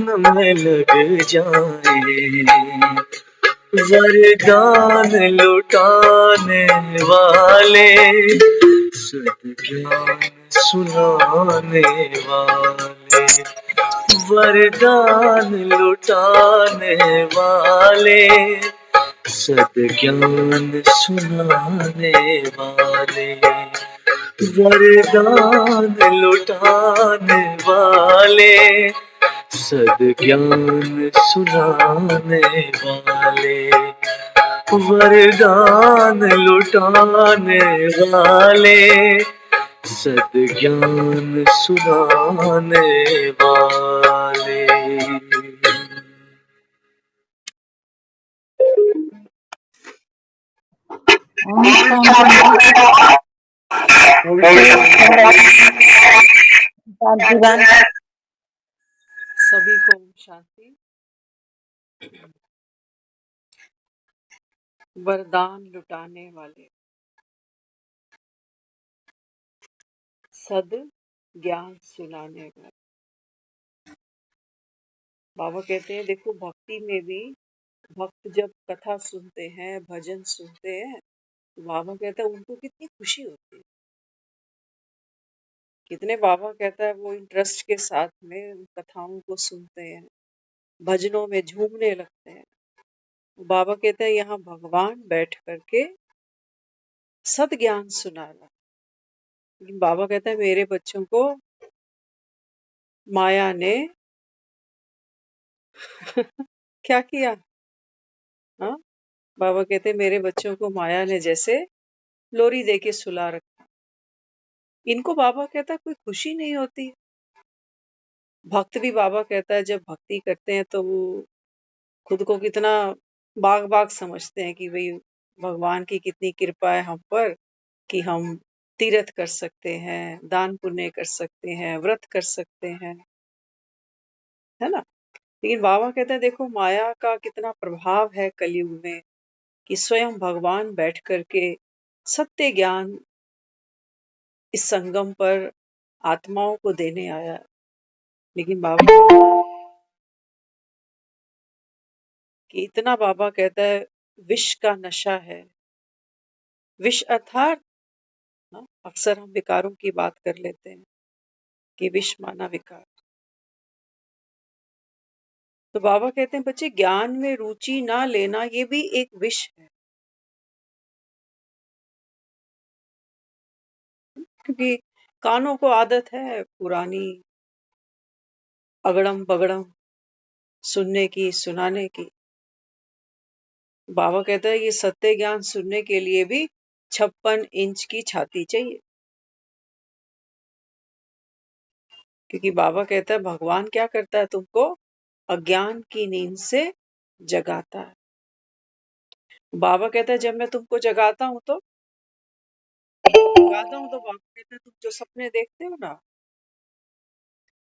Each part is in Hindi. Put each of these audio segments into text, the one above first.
में लग जाए, वरदान लुटाने वाले, सद्ज्ञान सुनाने वाले, वरदान लुटाने वाले, सद्ज्ञान सुनाने वाले, वरदान लुटाने वाले, सद्ज्ञान सुनाने वाले, वरदान लुटाने वाले, सद्ज्ञान सुनाने वाले। ओम शांति। सभी को ओम शांति। वरदान लुटाने वाले, सद ज्ञान सुनाने वाले। बाबा कहते हैं देखो, भक्ति में भी भक्त जब कथा सुनते हैं, भजन सुनते हैं, तो बाबा कहता है उनको कितनी खुशी होती है। कितने बाबा कहता है वो इंटरेस्ट के साथ में उन कथाओं को सुनते हैं, भजनों में झूमने लगते हैं। बाबा कहते हैं यहाँ भगवान बैठ करके सत ज्ञान सुनाना। लेकिन बाबा कहता है मेरे बच्चों को माया ने क्या किया? हाँ, बाबा कहते हैं मेरे बच्चों को माया ने जैसे लोरी दे के सुला रखा। इनको बाबा कहता है कोई खुशी नहीं होती। भक्त भी बाबा कहता है जब भक्ति करते हैं तो वो खुद को कितना बाग बाग समझते हैं कि भाई भगवान की कितनी कृपा है हम पर कि हम तीर्थ कर सकते हैं, दान पुण्य कर सकते हैं, व्रत कर सकते हैं, है ना। लेकिन बाबा कहते हैं देखो माया का कितना प्रभाव है कलयुग में कि स्वयं भगवान बैठ करके सत्य ज्ञान इस संगम पर आत्माओं को देने आया। लेकिन बाबा कि इतना बाबा कहता है विष का नशा है। विष अर्थात अक्सर हम विकारों की बात कर लेते हैं कि विष माना विकार। तो बाबा कहते हैं बच्चे ज्ञान में रुचि ना लेना ये भी एक विष है, क्योंकि कानों को आदत है पुरानी अगड़म बगड़म सुनने की, सुनाने की। बाबा कहता है ये सत्य ज्ञान सुनने के लिए भी 56 इंच की छाती चाहिए, क्योंकि बाबा कहता है भगवान क्या करता है तुमको अज्ञान की नींद से जगाता है। बाबा कहता है जब मैं तुमको जगाता हूं तो बाबा कहता है तुम जो सपने देखते हो ना,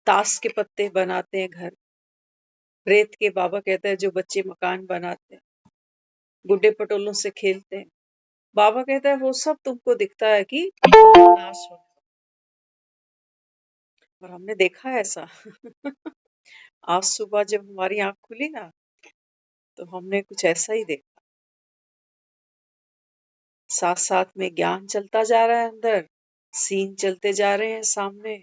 ताश के पत्ते बनाते हैं घर, रेत के बाबा कहता है जो बच्चे मकान बनाते हैं, गुड्डे पटोलों से खेलते हैं, बाबा कहता है वो सब तुमको दिखता है कि नाश हो। और हमने देखा है ऐसा आज सुबह जब हमारी आंख खुली ना तो हमने कुछ ऐसा ही देखा। साथ साथ में ज्ञान चलता जा रहा है, अंदर सीन चलते जा रहे हैं सामने।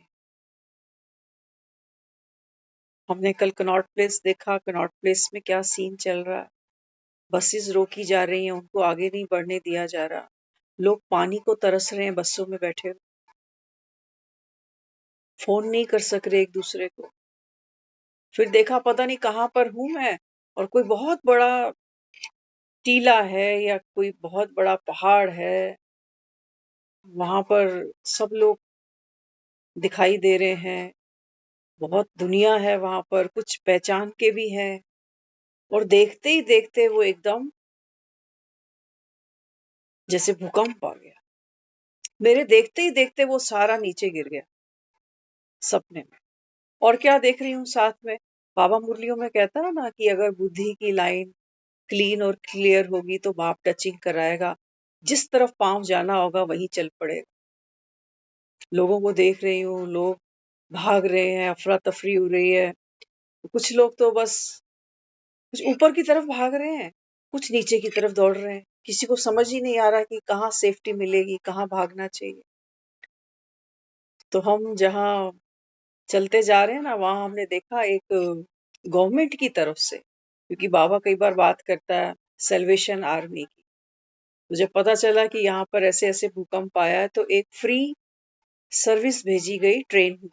हमने कल कनॉट प्लेस देखा, कनॉट प्लेस में क्या सीन चल रहा है। बसेस रोकी जा रही हैं, उनको आगे नहीं बढ़ने दिया जा रहा। लोग पानी को तरस रहे हैं बसों में बैठे, फोन नहीं कर सक रहे एक दूसरे को। फिर देखा पता नहीं कहां पर हूं मैं, और कोई बहुत बड़ा टीला है या कोई बहुत बड़ा पहाड़ है, वहां पर सब लोग दिखाई दे रहे हैं, बहुत दुनिया है वहां पर, कुछ पहचान के भी हैं। और देखते ही देखते वो एकदम जैसे भूकंप आ गया, मेरे देखते ही देखते वो सारा नीचे गिर गया सपने में। और क्या देख रही हूँ साथ में, बाबा मुरलियों में कहता है ना कि अगर बुद्धि की लाइन क्लीन और क्लियर होगी तो बाप टचिंग कराएगा, जिस तरफ पांव जाना होगा वहीं चल पड़ेगा। लोगों को देख रही हूँ, लोग भाग रहे हैं, अफरा तफरी हो रही है, कुछ लोग तो बस कुछ ऊपर की तरफ भाग रहे हैं, कुछ नीचे की तरफ दौड़ रहे हैं। किसी को समझ ही नहीं आ रहा कि कहाँ सेफ्टी मिलेगी, कहाँ भागना चाहिए। तो हम जहाँ चलते जा रहे हैं ना, वहां हमने देखा एक गवर्नमेंट की तरफ से, क्योंकि बाबा कई बार बात करता है सेल्वेशन आर्मी की। मुझे पता चला कि यहाँ पर ऐसे ऐसे भूकंप आया है, तो एक फ्री सर्विस भेजी गई ट्रेन की।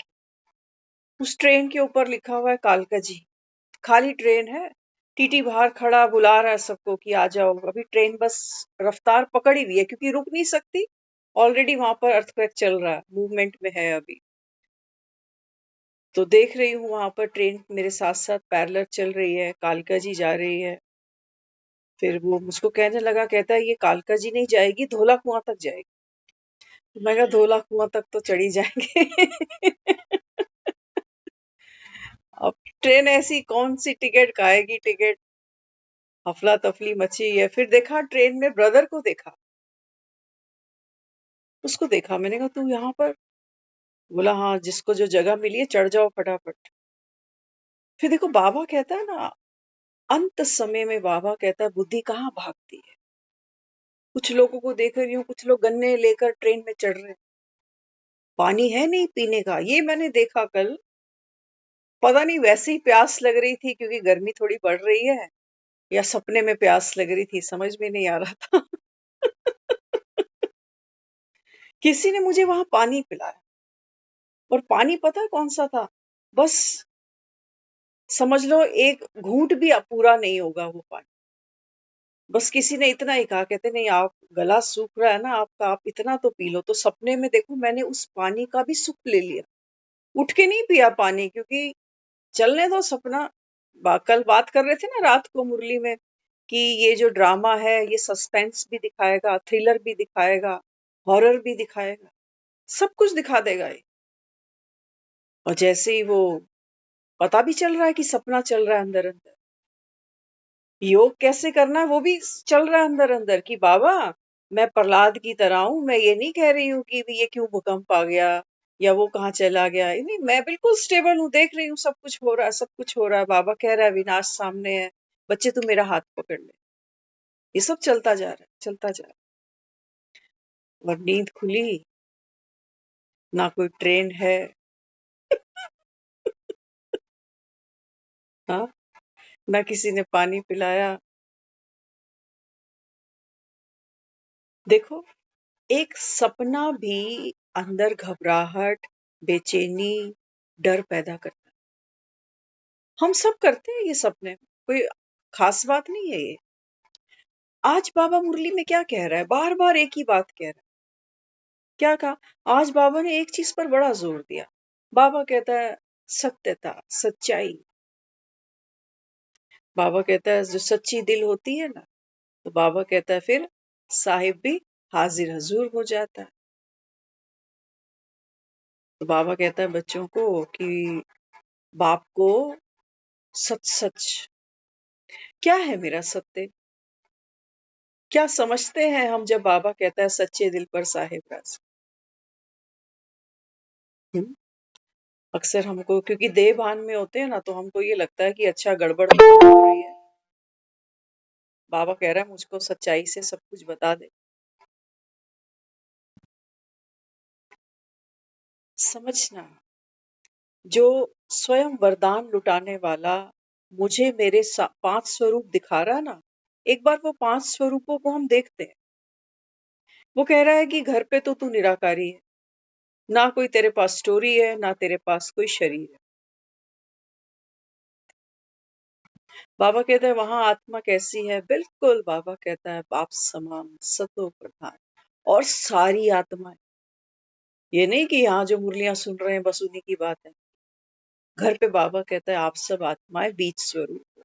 उस ट्रेन के ऊपर लिखा हुआ है कालका जी। खाली ट्रेन है, टीटी बाहर खड़ा बुला रहा है सबको कि आ जाओ। अभी ट्रेन बस रफ्तार पकड़ी हुई है क्योंकि रुक नहीं सकती। ऑलरेडी वहां पर अर्थक्वेक चल रहा है, मूवमेंट में है अभी। तो देख रही हूँ वहां पर ट्रेन मेरे साथ साथ पैरेलल चल रही है, कालका जी जा रही है। फिर वो मुझको कहने लगा, कहता है ये कालका जी नहीं जाएगी, धोला कुआं तक जाएगी। मैं कहा धोला कुआं तक तो चढ़ी जाएंगे। अब ट्रेन ऐसी कौन सी टिकट खाएगी टिकट। हफला तफली मची है। फिर देखा ट्रेन में ब्रदर को देखा, उसको देखा। मैंने कहा तू यहाँ पर? बोला हाँ, जिसको जो जगह मिली है चढ़ जाओ फटाफट। फिर देखो बाबा कहता है ना, अंत समय में बाबा कहता है बुद्धि कहाँ भागती है। कुछ लोगों को देख रही हूँ, कुछ लोग गन्ने लेकर ट्रेन में चढ़ रहे हैं, पानी है नहीं पीने का। ये मैंने देखा कल। पता नहीं वैसे ही प्यास लग रही थी क्योंकि गर्मी थोड़ी बढ़ रही है, या सपने में प्यास लग रही थी, समझ में नहीं आ रहा था। किसी ने मुझे वहां पानी पिलाया, और पानी पता है कौन सा था? बस समझ लो एक घूंट भी पूरा नहीं होगा वो पानी। बस किसी ने इतना ही कहा, कहते नहीं आप गला सूख रहा है ना आपका, आप इतना तो पी लो। तो सपने में देखो मैंने उस पानी का भी सुख ले लिया। उठ के नहीं पिया पानी, क्योंकि चलने दो सपना। कल बात कर रहे थे ना रात को मुरली में कि ये जो ड्रामा है ये सस्पेंस भी दिखाएगा, थ्रिलर भी दिखाएगा, हॉरर भी दिखाएगा, सब कुछ दिखा देगा ये। और जैसे ही वो पता भी चल रहा है कि सपना चल रहा है अंदर अंदर, योग कैसे करना है वो भी चल रहा है अंदर अंदर कि बाबा मैं प्रहलाद की तरह हूं। मैं ये नहीं कह रही हूँ कि भी ये क्यों भूकंप आ गया या वो कहाँ चला गया। नहीं, मैं बिल्कुल स्टेबल हूँ, देख रही हूँ सब कुछ हो रहा है, सब कुछ हो रहा है। बाबा कह रहा है विनाश सामने है, बच्चे तू मेरा हाथ पकड़ ले। ये सब चलता जा रहा है, चलता जा रहा है। और नींद खुली ना, कोई ट्रेन है। हाँ, ना किसी ने पानी पिलाया। देखो, एक सपना भी अंदर घबराहट, बेचैनी, डर पैदा करता है। हम सब करते हैं ये सपने में, कोई खास बात नहीं है ये। आज बाबा मुरली में क्या कह रहा है? बार बार एक ही बात कह रहा है। क्या कहा? आज बाबा ने एक चीज पर बड़ा जोर दिया। बाबा कहता है सत्यता, सच्चाई। बाबा कहता है जो सच्ची दिल होती है ना, तो बाबा कहता है फिर साहिब भी हाजिर हजूर हो जाता है। तो बाबा कहता है बच्चों को कि बाप को सच सच, क्या है मेरा सत्य? क्या समझते हैं हम जब बाबा कहता है सच्चे दिल पर साहिब राज? हम्म? अक्सर हमको क्योंकि देह भान में होते हैं ना, तो हमको ये लगता है कि अच्छा गड़बड़ तो हो रही है। बाबा कह रहा है मुझको सच्चाई से सब कुछ बता दे। समझना, जो स्वयं वरदान लुटाने वाला मुझे मेरे 5 स्वरूप दिखा रहा है ना, एक बार वो 5 स्वरूपों को हम देखते हैं। वो कह रहा है कि घर पे तो तू निराकारी है, ना कोई तेरे पास स्टोरी है, ना तेरे पास कोई शरीर है। बाबा कहता है वहां आत्मा कैसी है? बिल्कुल बाबा कहता है बाप समान सतो प्रधान, और सारी आत्माएं। ये नहीं कि यहाँ जो मुरलियां सुन रहे हैं बस उन्हीं की बात है। घर पे बाबा कहता है आप सब आत्माएं बीज स्वरूप हो।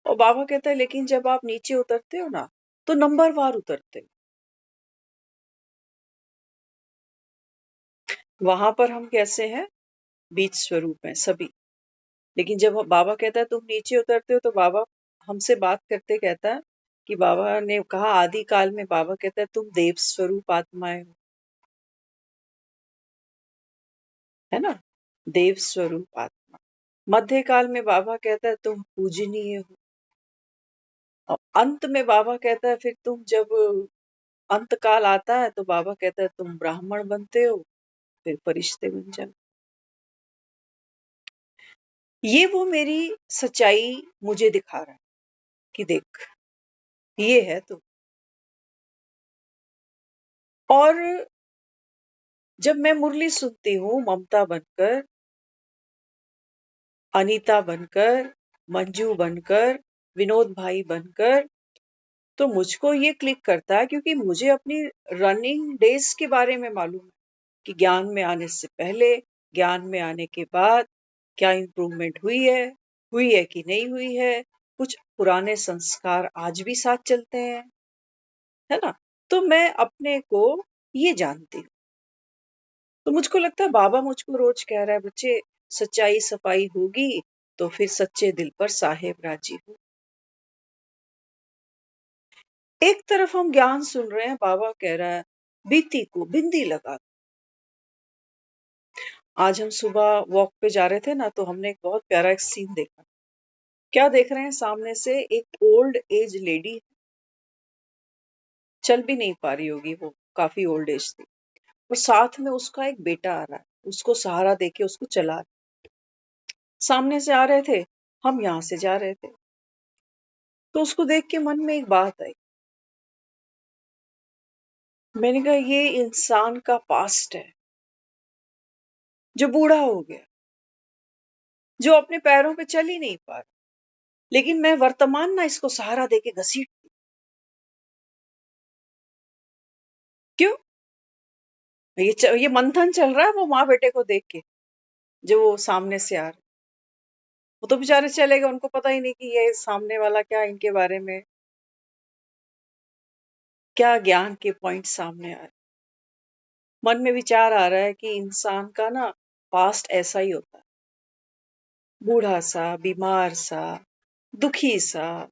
और बाबा कहता है लेकिन जब आप नीचे उतरते हो ना, तो नंबरवार उतरते हो। वहां पर हम कैसे हैं? बीज स्वरूप हैं सभी। लेकिन जब बाबा कहता है तुम नीचे उतरते हो, तो बाबा हमसे बात करते कहता है कि बाबा ने कहा आदि काल में, बाबा कहता है तुम देव स्वरूप आत्माएं हो, है ना? देव स्वरूप आत्मा। मध्यकाल में बाबा कहता है तुम पूजनीय हो, और अंत में बाबा कहता है फिर तुम जब अंत काल आता है तो बाबा कहता है तुम ब्राह्मण बनते हो, फिर फरिश्ते बन जाओ। ये वो मेरी सच्चाई मुझे दिखा रहा है कि देख ये है तो। और जब मैं मुरली सुनती हूँ ममता बनकर, अनीता बनकर, मंजू बनकर, विनोद भाई बनकर, तो मुझको ये क्लिक करता है क्योंकि मुझे अपनी रनिंग डेज के बारे में मालूम है कि ज्ञान में आने से पहले, ज्ञान में आने के बाद क्या इम्प्रूवमेंट हुई है कि नहीं हुई है। कुछ पुराने संस्कार आज भी साथ चलते हैं, है ना। तो मैं अपने को ये जानती हूँ। तो मुझको लगता है बाबा मुझको रोज कह रहा है बच्चे सच्चाई सफाई होगी तो फिर सच्चे दिल पर साहेब राजी हो। एक तरफ हम ज्ञान सुन रहे हैं, बाबा कह रहा है बीती को बिंदी लगा। आज हम सुबह वॉक पे जा रहे थे ना, तो हमने एक बहुत प्यारा एक सीन देखा। क्या देख रहे हैं, सामने से एक ओल्ड एज लेडी, चल भी नहीं पा रही होगी, वो काफी ओल्ड एज थी, और साथ में उसका एक बेटा आ रहा है, उसको सहारा देके उसको चला रहा है। सामने से आ रहे थे, हम यहाँ से जा रहे थे, तो उसको देख के मन में एक बात आई। मैंने कहा ये इंसान का पास्ट है जो बूढ़ा हो गया, जो अपने पैरों पे चल ही नहीं पा रहा, लेकिन मैं वर्तमान ना इसको सहारा देके घसीट। क्यों? ये मंथन चल रहा है वो माँ बेटे को देख के, जो वो सामने से आ रहे। वो तो बेचारे चले गए, उनको पता ही नहीं कि ये सामने वाला क्या इनके बारे में क्या ज्ञान के पॉइंट सामने आ रहे। मन में विचार आ रहा है कि इंसान का ना पास्ट ऐसा ही होता है, बूढ़ा सा, बीमार सा, दुखी सा,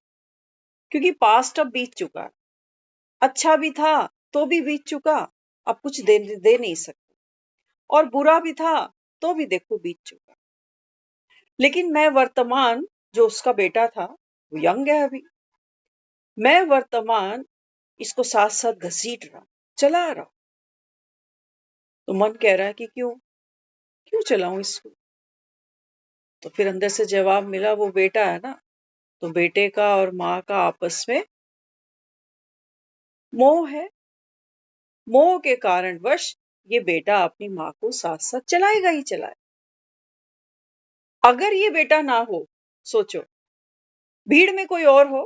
क्योंकि पास्ट अब बीत चुका है। अच्छा भी था तो भी बीत चुका, अब कुछ दे नहीं सकते, और बुरा भी था तो भी देखो बीत चुका। लेकिन मैं वर्तमान, जो उसका बेटा था वो यंग है अभी, मैं वर्तमान इसको साथ साथ घसीट रहा, चला रहा। तो मन कह रहा है कि क्यों क्यों चलाऊं इसको। तो फिर अंदर से जवाब मिला, वो बेटा है ना, तो बेटे का और माँ का आपस में मोह है। मोह के कारणवश ये बेटा अपनी माँ को साथ साथ चलाएगा ही चलाएगा। अगर ये बेटा ना हो, सोचो भीड़ में कोई और हो,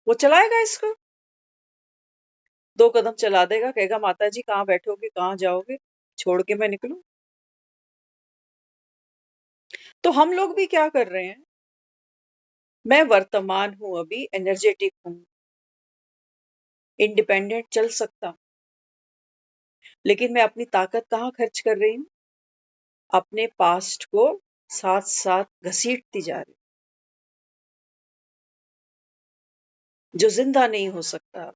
वो चलाएगा इसको? 2 कदम चला देगा, कहेगा माता जी कहाँ बैठोगे, कहाँ जाओगे, छोड़ के मैं निकलूं। तो हम लोग भी क्या कर रहे हैं, मैं वर्तमान हूं, अभी एनर्जेटिक हूं, इंडिपेंडेंट चल सकता हूं, लेकिन मैं अपनी ताकत कहाँ खर्च कर रही हूँ, अपने पास्ट को साथ साथ घसीटती जा रही, जो जिंदा नहीं हो सकता।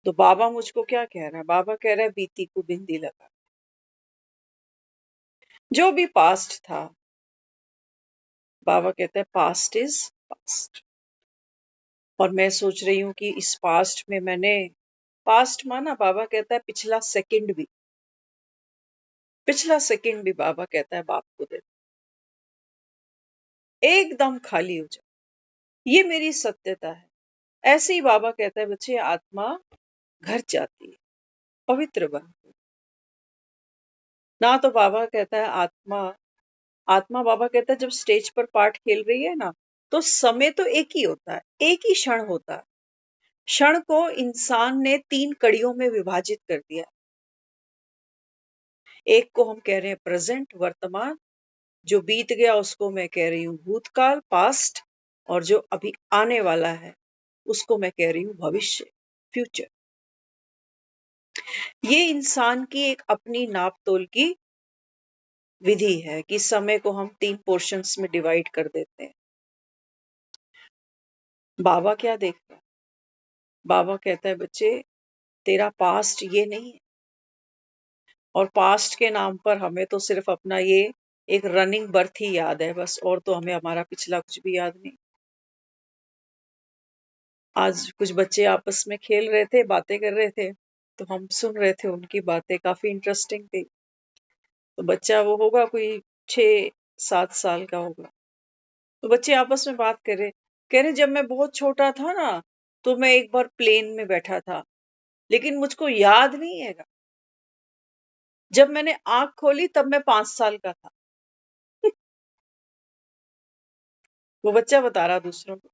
तो बाबा मुझको क्या कह रहा है, बाबा कह रहा है बीती को बिंदी लगा। जो भी पास्ट था, बाबा कहता है पास्ट इज पास्ट। और मैं सोच रही हूँ कि इस पास्ट में मैंने, पास्ट माना बाबा कहता है पिछला सेकंड भी बाबा कहता है बाप को दे, एकदम खाली हो जाए। ये मेरी सत्यता है। ऐसे ही बाबा कहता है बच्चे आत्मा घर जाती है पवित्र बन। ना तो बाबा कहता है आत्मा, आत्मा बाबा कहता है जब स्टेज पर पार्ट खेल रही है ना, तो समय तो एक ही होता है, एक ही क्षण होता है। क्षण को इंसान ने 3 कड़ियों में विभाजित कर दिया। एक को हम कह रहे हैं प्रेजेंट, वर्तमान, जो बीत गया उसको मैं कह रही हूँ भूतकाल, पास्ट, और जो अभी आने वाला है उसको मैं कह रही हूँ भविष्य, फ्यूचर। ये इंसान की एक अपनी नाप तोल की विधि है कि समय को हम 3 पोर्शंस में डिवाइड कर देते हैं। बाबा क्या देख रहा है, बाबा कहता है बच्चे तेरा पास्ट ये नहीं है, और पास्ट के नाम पर हमें तो सिर्फ अपना ये एक रनिंग बर्थ ही याद है बस, और तो हमें हमारा पिछला कुछ भी याद नहीं। आज कुछ बच्चे आपस में खेल रहे थे, बातें कर रहे थे, तो हम सुन रहे थे उनकी बातें, काफी इंटरेस्टिंग थी। तो बच्चा वो होगा कोई 6-7 साल का होगा। तो बच्चे आपस में बात कर रहे, कह रहे जब मैं बहुत छोटा था ना, तो मैं एक बार प्लेन में बैठा था, लेकिन मुझको याद नहीं है। जब मैंने आंख खोली तब मैं 5 साल का था। वो बच्चा बता रहा दूसरों को,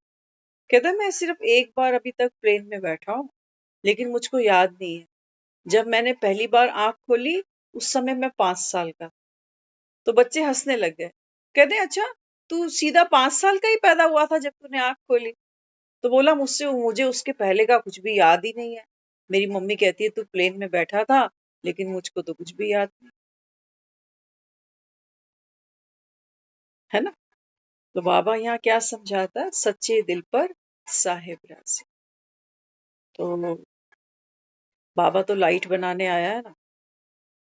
कहता मैं सिर्फ एक बार अभी तक प्लेन में बैठा हूँ, लेकिन मुझको याद नहीं है। जब मैंने पहली बार आंख खोली उस समय मैं 5 साल का। तो बच्चे हंसने लग गए, कहते अच्छा तू सीधा 5 साल का ही पैदा हुआ था जब तूने आंख खोली? तो बोला मुझे उसके पहले का कुछ भी याद ही नहीं है। मेरी मम्मी कहती है तू प्लेन में बैठा था, लेकिन मुझको तो कुछ भी याद नहीं है ना। तो बाबा यहाँ क्या समझाता, सच्चे दिल पर साहेब राजी। तो बाबा तो लाइट बनाने आया है ना,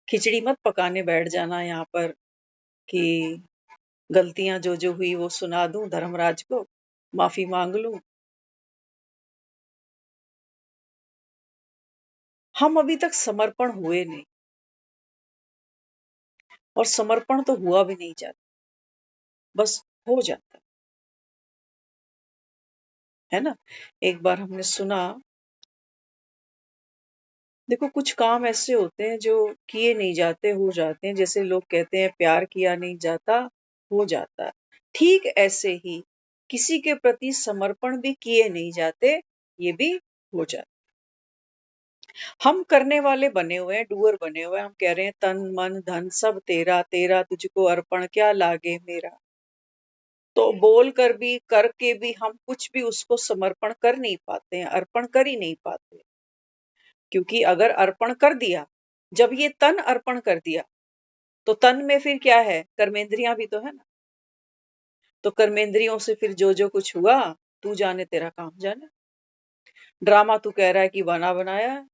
खिचड़ी मत पकाने बैठ जाना यहाँ पर कि गलतियां जो जो हुई वो सुना दूं धर्मराज को, माफी मांग लूं। हम अभी तक समर्पण हुए नहीं, और समर्पण तो हुआ भी नहीं जाता, बस हो जाता है ना। एक बार हमने सुना, देखो कुछ काम ऐसे होते हैं जो किए नहीं जाते हो जाते हैं, जैसे लोग कहते हैं प्यार किया नहीं जाता हो जाता है। ठीक ऐसे ही किसी के प्रति समर्पण भी किए नहीं जाते, ये भी हो जाता। हम करने वाले बने हुए हैं, डूअर बने हुए हैं, हम कह रहे हैं तन मन धन सब तेरा, तेरा तुझको अर्पण क्या लागे मेरा। तो बोल कर भी करके भी हम कुछ भी उसको समर्पण कर नहीं पाते हैं, अर्पण कर ही नहीं पाते। क्योंकि अगर अर्पण कर दिया, जब ये तन अर्पण कर दिया, तो तन में फिर क्या है, कर्मेंद्रियां भी तो है ना। तो कर्मेंद्रियों से फिर जो जो कुछ हुआ, तू जाने तेरा काम जाने। ड्रामा तू कह रहा है कि बना बनाया है,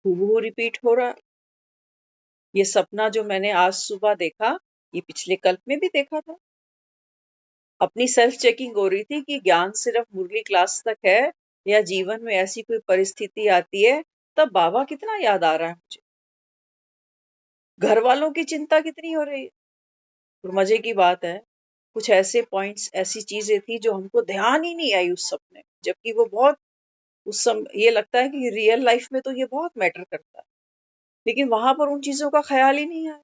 हूबहू रिपीट हो रहा है। ये सपना जो मैंने आज सुबह देखा, ये पिछले कल्प में भी देखा था। अपनी सेल्फ चेकिंग हो रही थी कि ज्ञान सिर्फ मुरली क्लास तक है, या जीवन में ऐसी कोई परिस्थिति आती है तब बाबा कितना याद आ रहा है मुझे, घर वालों की चिंता कितनी हो रही है। और मजे की बात है, कुछ ऐसे पॉइंट्स, ऐसी चीजें थी जो हमको ध्यान ही नहीं आई उस सपने में, जबकि वो बहुत उस समय ये लगता है कि रियल लाइफ में तो ये बहुत मैटर करता है, लेकिन वहां पर उन चीजों का ख्याल ही नहीं आया।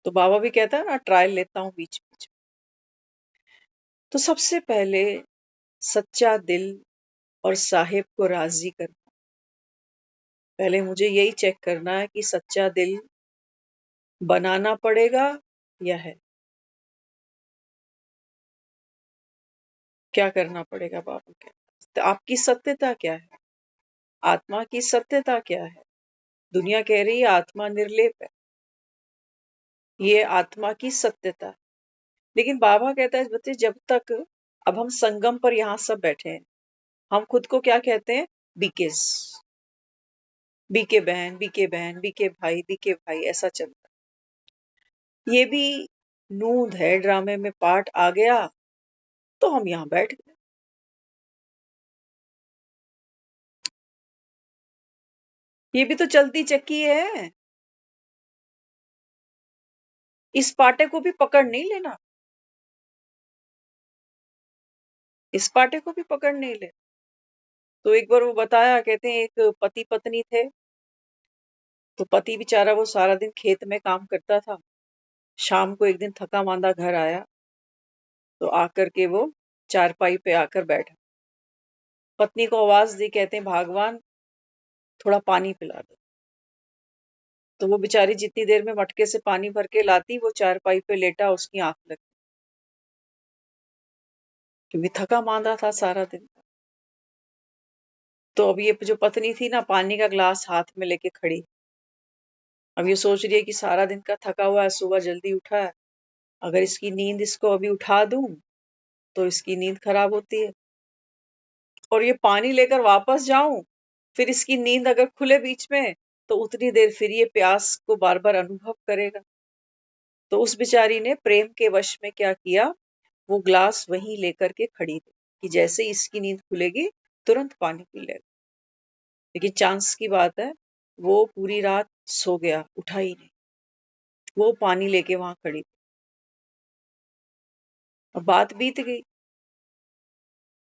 तो बाबा भी कहता है ना, ट्रायल लेता हूँ बीच बीच। तो सबसे पहले सच्चा दिल और साहिब को राजी करना। पहले मुझे यही चेक करना है कि सच्चा दिल बनाना पड़ेगा या है। क्या करना पड़ेगा बाबा के, तो आपकी सत्यता क्या है, आत्मा की सत्यता क्या है। दुनिया कह रही है आत्मा निर्लेप है, ये आत्मा की सत्यता है। लेकिन बाबा कहता है बच्चे, जब तक, अब हम संगम पर यहाँ सब बैठे हैं, हम खुद को क्या कहते हैं, बीकेस, बीके बहन, बीके बहन, बीके भाई, बीके भाई, ऐसा चलता है। ये भी नूंद है, ड्रामे में पार्ट आ गया तो हम यहाँ बैठ गए। ये भी तो चलती चक्की है, इस पाटे को भी पकड़ नहीं लेना, इस पाटे को भी पकड़ नहीं ले। तो एक बार वो बताया, कहते हैं एक पति पत्नी थे, तो पति बेचारा वो सारा दिन खेत में काम करता था, शाम को एक दिन थका मांदा घर आया, तो आकर के वो चारपाई पे आकर बैठा, पत्नी को आवाज दी, कहते हैं भगवान थोड़ा पानी पिला दो। तो वो बेचारी जितनी देर में मटके से पानी भर के लाती, वो चारपाई पे लेटा, उसकी आंख लगी, क्योंकि थका मांदा था सारा दिन। तो अब ये जो पत्नी थी ना, पानी का ग्लास हाथ में लेके खड़ी, अब ये सोच रही है कि सारा दिन का थका हुआ है, सुबह जल्दी उठा है, अगर इसकी नींद इसको अभी उठा दूं तो इसकी नींद खराब होती है, और ये पानी लेकर वापस जाऊं फिर इसकी नींद अगर खुले बीच में तो उतनी देर फिर ये प्यास को बार बार अनुभव करेगा। तो उस बेचारी ने प्रेम के वश में क्या किया, वो ग्लास वहीं लेकर के खड़ी रही कि जैसे ही इसकी नींद खुलेगी तुरंत पानी पी लेगा। लेकिन चांस की बात है, वो पूरी रात सो गया, उठा ही नहीं। वो पानी लेके वहां खड़ी थी। अब बात बीत गई।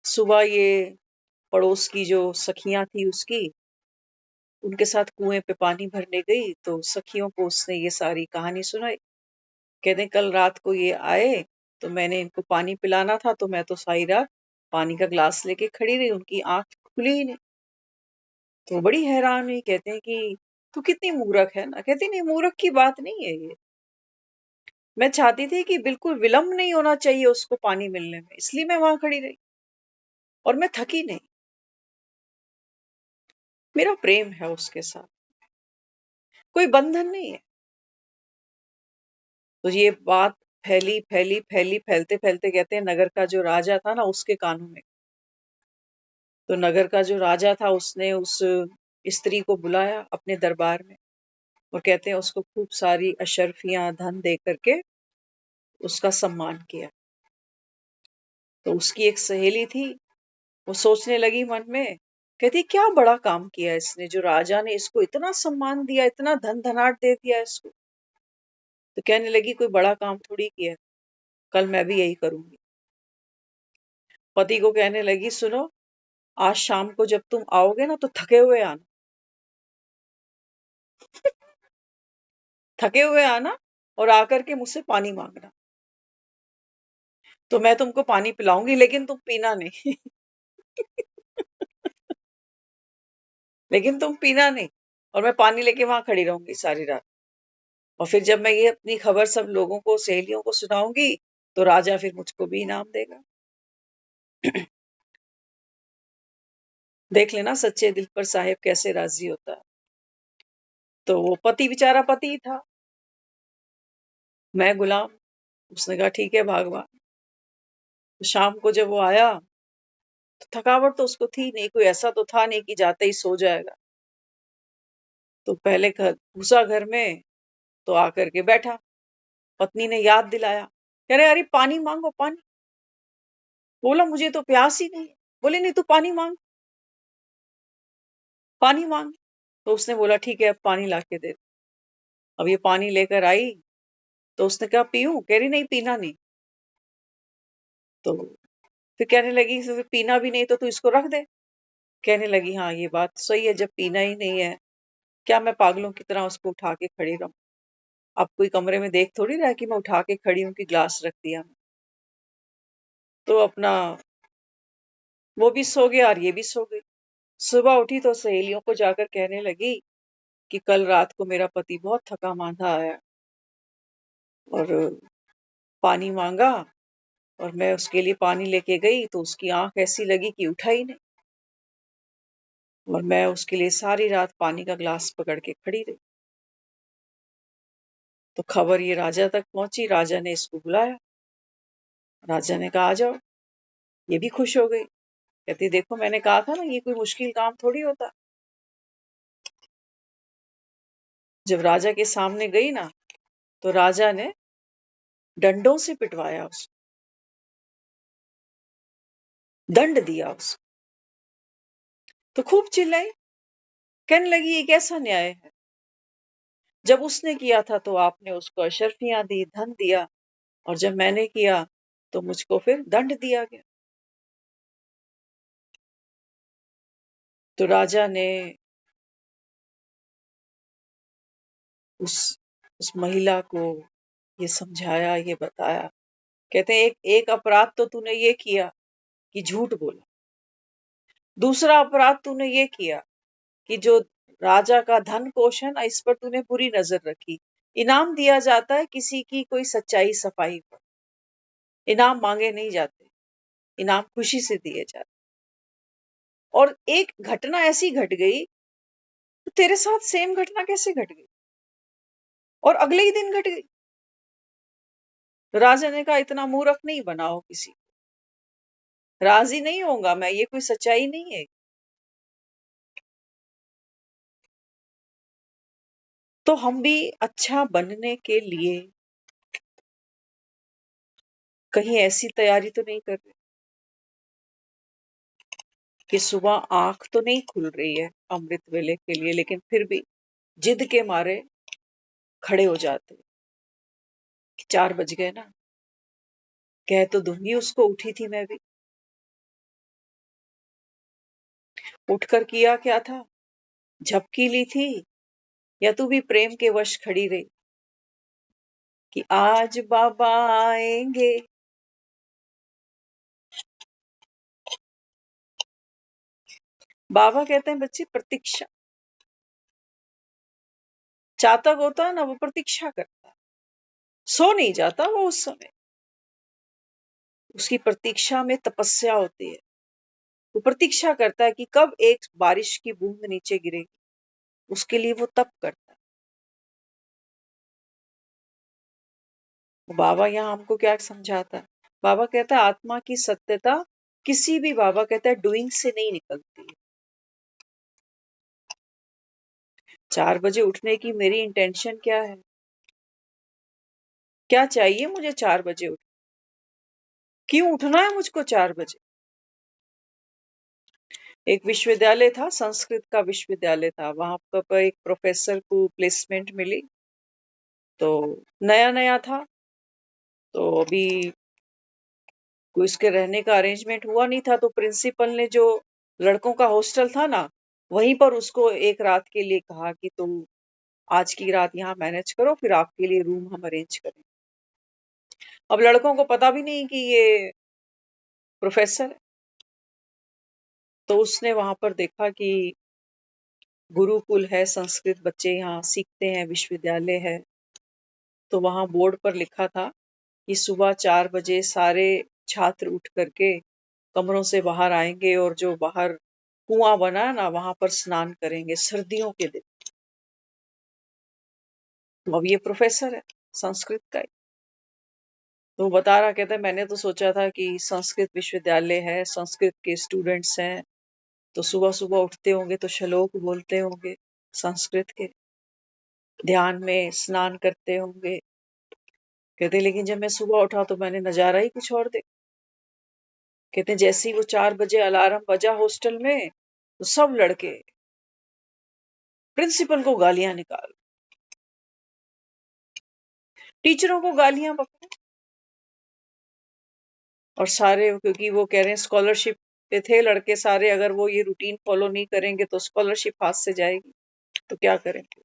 सुबह ये पड़ोस की जो सखियां थी उसकी, उनके साथ कुएं पे पानी भरने गई तो सखियों को उसने ये सारी कहानी सुनाई। कहते कल रात को ये आए तो मैंने इनको पानी पिलाना था, तो मैं तो सारी रात पानी का ग्लास लेके खड़ी रही, उनकी आंख खुली ही नहीं। तो बड़ी हैरान हुई। कहते हैं कि तू कितनी मूर्ख है ना। कहती नहीं, मूर्ख की बात नहीं है ये। मैं चाहती थी कि बिल्कुल विलंब नहीं होना चाहिए उसको पानी मिलने में, इसलिए मैं वहां खड़ी रही और मैं थकी नहीं। मेरा प्रेम है उसके साथ, कोई बंधन नहीं है। तो ये बात फैली फैली फैली, फैलते फैलते कहते हैं नगर का जो राजा था ना उसके कानों में। तो नगर का जो राजा था उसने उस स्त्री को बुलाया अपने दरबार में और कहते हैं उसको खूब सारी अशर्फियां धन दे करके उसका सम्मान किया। तो उसकी एक सहेली थी, वो सोचने लगी मन में, कहती क्या बड़ा काम किया इसने, जो राजा ने इसको इतना सम्मान दिया, इतना धन धनाट दे दिया इसको। तो कहने लगी कोई बड़ा काम थोड़ी किया, कल मैं भी यही करूंगी। पति को कहने लगी सुनो, आज शाम को जब तुम आओगे ना तो थके हुए आना। थके हुए आना और आकर के मुझसे पानी मांगना। तो मैं तुमको पानी पिलाऊंगी लेकिन तुम पीना नहीं। लेकिन तुम पीना नहीं, और मैं पानी लेके वहां खड़ी रहूंगी सारी रात। और फिर जब मैं ये अपनी खबर सब लोगों को, सहेलियों को सुनाऊंगी तो राजा फिर मुझको भी इनाम देगा। देख लेना सच्चे दिल पर साहेब कैसे राजी होता है। तो वो पति बेचारा पति ही था, मैं गुलाम। उसने कहा ठीक है भगवान। तो शाम को जब वो आया तो थकावट तो उसको थी नहीं, कोई ऐसा तो था नहीं कि जाते ही सो जाएगा। तो पहले घुसा घर में तो आकर के बैठा। पत्नी ने याद दिलाया, कह रहे अरे पानी मांगो पानी। बोला मुझे तो प्यास ही नहीं है। बोले नहीं तू पानी मांग, पानी मांग। तो उसने बोला ठीक है अब पानी लाके दे। अब ये पानी लेकर आई तो उसने कहा पीऊं, कह रही नहीं पीना नहीं। तो फिर कहने लगी फिर पीना भी नहीं तो तू इसको रख दे। कहने लगी हाँ ये बात सही है, जब पीना ही नहीं है क्या मैं पागलों की तरह उसको उठा के खड़ी रहूं। अब कोई कमरे में देख थोड़ी रहा है कि मैं उठा के खड़ी हूं कि ग्लास रख दिया। तो अपना वो भी सो गया और ये भी सो गई। सुबह उठी तो सहेलियों को जाकर कहने लगी कि कल रात को मेरा पति बहुत थका मांदा आया और पानी मांगा, और मैं उसके लिए पानी लेके गई तो उसकी आंख ऐसी लगी कि उठा ही नहीं, और मैं उसके लिए सारी रात पानी का ग्लास पकड़ के खड़ी रही। तो खबर ये राजा तक पहुंची। राजा ने इसको बुलाया। राजा ने कहा आ जाओ। ये भी खुश हो गई, कहती देखो मैंने कहा था ना ये कोई मुश्किल काम थोड़ी होता। जब राजा के सामने गई ना तो राजा ने डंडों से पिटवाया, उसको दंड दिया उसको। तो खूब चिल्लाई, कहने लगी ये कैसा न्याय है, जब उसने किया था तो आपने उसको अशर्फियां दी, धन दिया, और जब मैंने किया तो मुझको फिर दंड दिया गया। तो राजा ने उस उस महिला को ये समझाया, ये बताया। कहते हैं एक एक अपराध तो तूने ये किया कि झूठ बोला, दूसरा अपराध तूने ये किया कि जो राजा का धन कोष है ना इस पर तूने बुरी नजर रखी। इनाम दिया जाता है किसी की कोई सच्चाई सफाई पर, इनाम मांगे नहीं जाते, इनाम खुशी से दिए जाते। और एक घटना ऐसी घट गई तो तेरे साथ सेम घटना कैसे घट गई, और अगले ही दिन घट गई। राजा ने कहा इतना मूर्ख नहीं बनाओ किसी को, राजी नहीं होगा मैं, ये कोई सच्चाई नहीं है। तो हम भी अच्छा बनने के लिए कहीं ऐसी तैयारी तो नहीं कर रहे कि सुबह आंख तो नहीं खुल रही है अमृत वेले के लिए, लेकिन फिर भी जिद के मारे खड़े हो जाते कि 4 बज गए ना, कह तो दूंगी उसको, उठी थी मैं भी। उठकर किया क्या था? झपकी ली थी या तू भी प्रेम के वश खड़ी रही कि आज बाबा आएंगे। बाबा कहते हैं बच्चे प्रतीक्षा, चातक होता है ना, वो प्रतीक्षा करता है, सो नहीं जाता वो उस समय, उसकी प्रतीक्षा में तपस्या होती है। वो प्रतीक्षा करता है कि कब एक बारिश की बूंद नीचे गिरेगी, उसके लिए वो तप करता है। बाबा यहाँ हमको क्या समझाता है? बाबा कहता है आत्मा की सत्यता किसी भी, बाबा कहता है, डूइंग से नहीं निकलती है। 4 बजे उठने की मेरी इंटेंशन क्या है? क्या चाहिए मुझे 4 बजे उठ, क्यों उठना है मुझको 4 बजे? एक विश्वविद्यालय था, संस्कृत का विश्वविद्यालय था, वहां पर एक प्रोफेसर को प्लेसमेंट मिली, तो नया नया था, तो अभी कोई इसके रहने का अरेंजमेंट हुआ नहीं था, तो प्रिंसिपल ने जो लड़कों का हॉस्टल था ना, वहीं पर उसको एक रात के लिए कहा कि तुम आज की रात यहाँ मैनेज करो, फिर आपके लिए रूम हम अरेंज करें। अब लड़कों को पता भी नहीं कि ये प्रोफेसर है, तो उसने वहां पर देखा कि गुरुकुल है, संस्कृत बच्चे यहाँ सीखते हैं, विश्वविद्यालय है, तो वहां बोर्ड पर लिखा था कि सुबह 4 बजे सारे छात्र उठ करके कमरों से बाहर आएंगे और जो बाहर कुआं बना है ना, वहां पर स्नान करेंगे सर्दियों के दिन। तो अब ये प्रोफेसर है संस्कृत का ही, तो वो बता रहा, कहता है मैंने तो सोचा था कि संस्कृत विश्वविद्यालय है, संस्कृत के स्टूडेंट्स हैं, तो सुबह सुबह उठते होंगे तो श्लोक बोलते होंगे संस्कृत के, ध्यान में स्नान करते होंगे। कहते लेकिन जब मैं सुबह उठा तो मैंने नजारा ही कुछ और देखा। कहते जैसे ही वो 4 बजे अलार्म बजा हॉस्टल में, तो सब लड़के प्रिंसिपल को गालियां निकाल, टीचरों को गालियां बक, और सारे, क्योंकि वो कह रहे हैं स्कॉलरशिप पे थे लड़के सारे, अगर वो ये रूटीन फॉलो नहीं करेंगे तो स्कॉलरशिप हाथ से जाएगी, तो क्या करेंगे?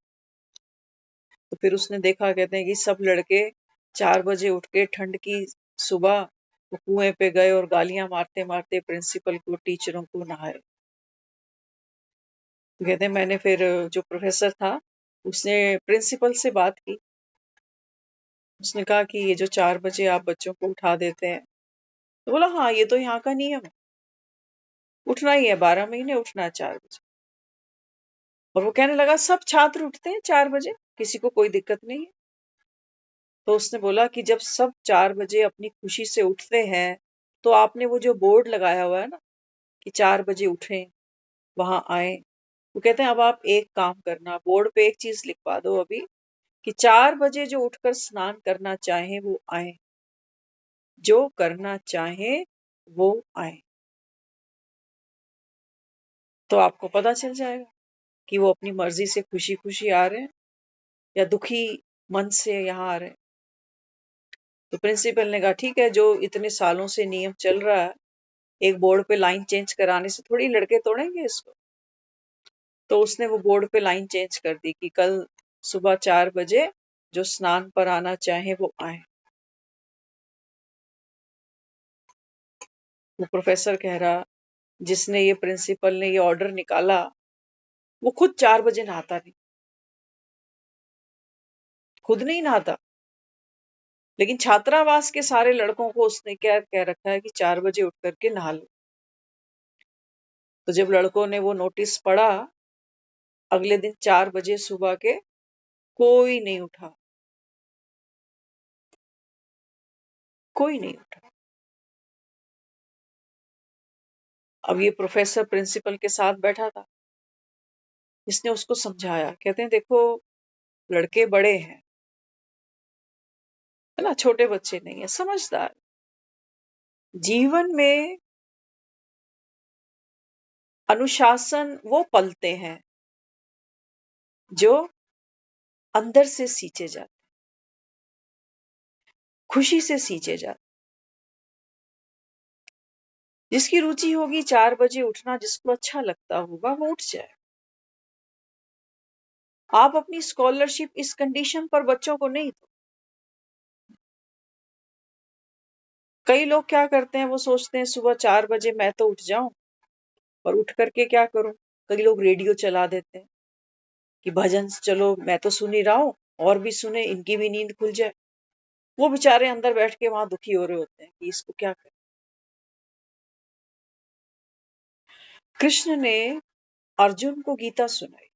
तो फिर उसने देखा, कहते हैं कि सब लड़के 4 बजे उठ के ठंड की सुबह वो कुएं पे गए और गालियां मारते मारते प्रिंसिपल को, टीचरों को नहाए। तो कहते हैं मैंने फिर, जो प्रोफेसर था उसने प्रिंसिपल से बात की, उसने कहा कि ये जो 4 बजे आप बच्चों को उठा देते हैं, तो बोला हाँ ये तो यहाँ का नियम है, उठना ही है, 12 महीने उठना है 4 बजे। और वो कहने लगा सब छात्र उठते हैं 4 बजे, किसी को कोई दिक्कत नहीं है। तो उसने बोला कि जब सब 4 बजे अपनी खुशी से उठते हैं, तो आपने वो जो बोर्ड लगाया हुआ है ना कि 4 बजे उठें, वहां आए, वो कहते हैं अब आप एक काम करना, बोर्ड पे एक चीज लिखवा दो अभी, कि 4 बजे जो उठकर स्नान करना चाहे वो आए, जो करना चाहे वो आए, तो आपको पता चल जाएगा कि वो अपनी मर्जी से खुशी खुशी आ रहे हैं या दुखी मन से यहाँ आ रहे हैं। तो प्रिंसिपल ने कहा ठीक है, जो इतने सालों से नियम चल रहा है, एक बोर्ड पे लाइन चेंज कराने से थोड़ी लड़के तोड़ेंगे इसको। तो उसने वो बोर्ड पे लाइन चेंज कर दी कि कल सुबह 4 बजे जो स्नान पर आना चाहे वो आए। वो प्रोफेसर कह रहा, जिसने ये प्रिंसिपल ने ये ऑर्डर निकाला, वो खुद 4 बजे नहाता नहीं, खुद नहीं नहाता, लेकिन छात्रावास के सारे लड़कों को उसने क्या कह रखा है कि 4 बजे उठ करके नहा लो। तो जब लड़कों ने वो नोटिस पढ़ा, अगले दिन 4 बजे सुबह के कोई नहीं उठा, कोई नहीं उठा। अब ये प्रोफेसर प्रिंसिपल के साथ बैठा था, इसने उसको समझाया, कहते हैं देखो लड़के बड़े हैं, है ना, छोटे बच्चे नहीं है, समझदार। जीवन में अनुशासन वो पलते हैं जो अंदर से सींचे जाते, खुशी से सींचे जाते। जिसकी रुचि होगी 4 बजे उठना, जिसको अच्छा लगता होगा वो उठ जाए। आप अपनी स्कॉलरशिप इस कंडीशन पर बच्चों को नहीं दो। कई लोग क्या करते हैं, वो सोचते हैं सुबह 4 बजे मैं तो उठ जाऊं, और उठ करके क्या करूं। कई लोग रेडियो चला देते हैं कि भजन चलो, मैं तो सुन ही रहा हूं, और भी सुने, इनकी भी नींद खुल जाए। वो बेचारे अंदर बैठ के वहां दुखी हो रहे होते हैं कि इसको क्या करें। कृष्ण ने अर्जुन को गीता सुनाई।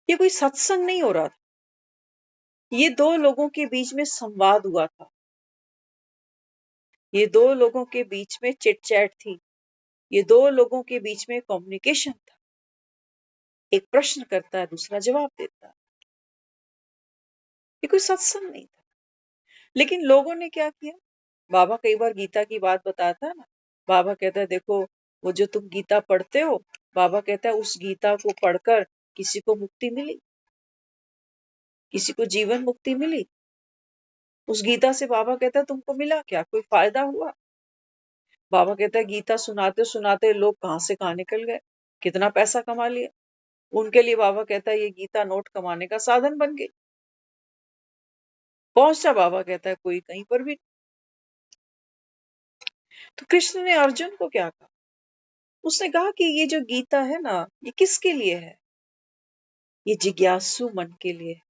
ये कोई सत्संग नहीं हो रहा था, ये दो लोगों के बीच में संवाद हुआ था। ये दो लोगों के बीच में चिट चैट थी। ये दो लोगों के बीच में कम्युनिकेशन था। एक प्रश्न करता है, दूसरा जवाब देता है। ये कोई सत्संग नहीं था। लेकिन लोगों ने क्या किया, बाबा कई बार गीता की बात बताता है ना। बाबा कहता है देखो, वो जो तुम गीता पढ़ते हो, बाबा कहता है उस गीता को पढ़कर किसी को मुक्ति मिली, किसी को जीवन मुक्ति मिली। उस गीता से बाबा कहता है तुमको मिला क्या, कोई फायदा हुआ। बाबा कहता है गीता सुनाते सुनाते लोग कहां से कहां निकल गए, कितना पैसा कमा लिया। उनके लिए बाबा कहता है ये गीता नोट कमाने का साधन बन गई। पहुंचा, बाबा कहता है कोई कहीं पर भी। तो कृष्ण ने अर्जुन को क्या कहा, उसने कहा कि ये जो गीता है ना, ये किसके लिए है। ये जिज्ञासु मन के लिए है।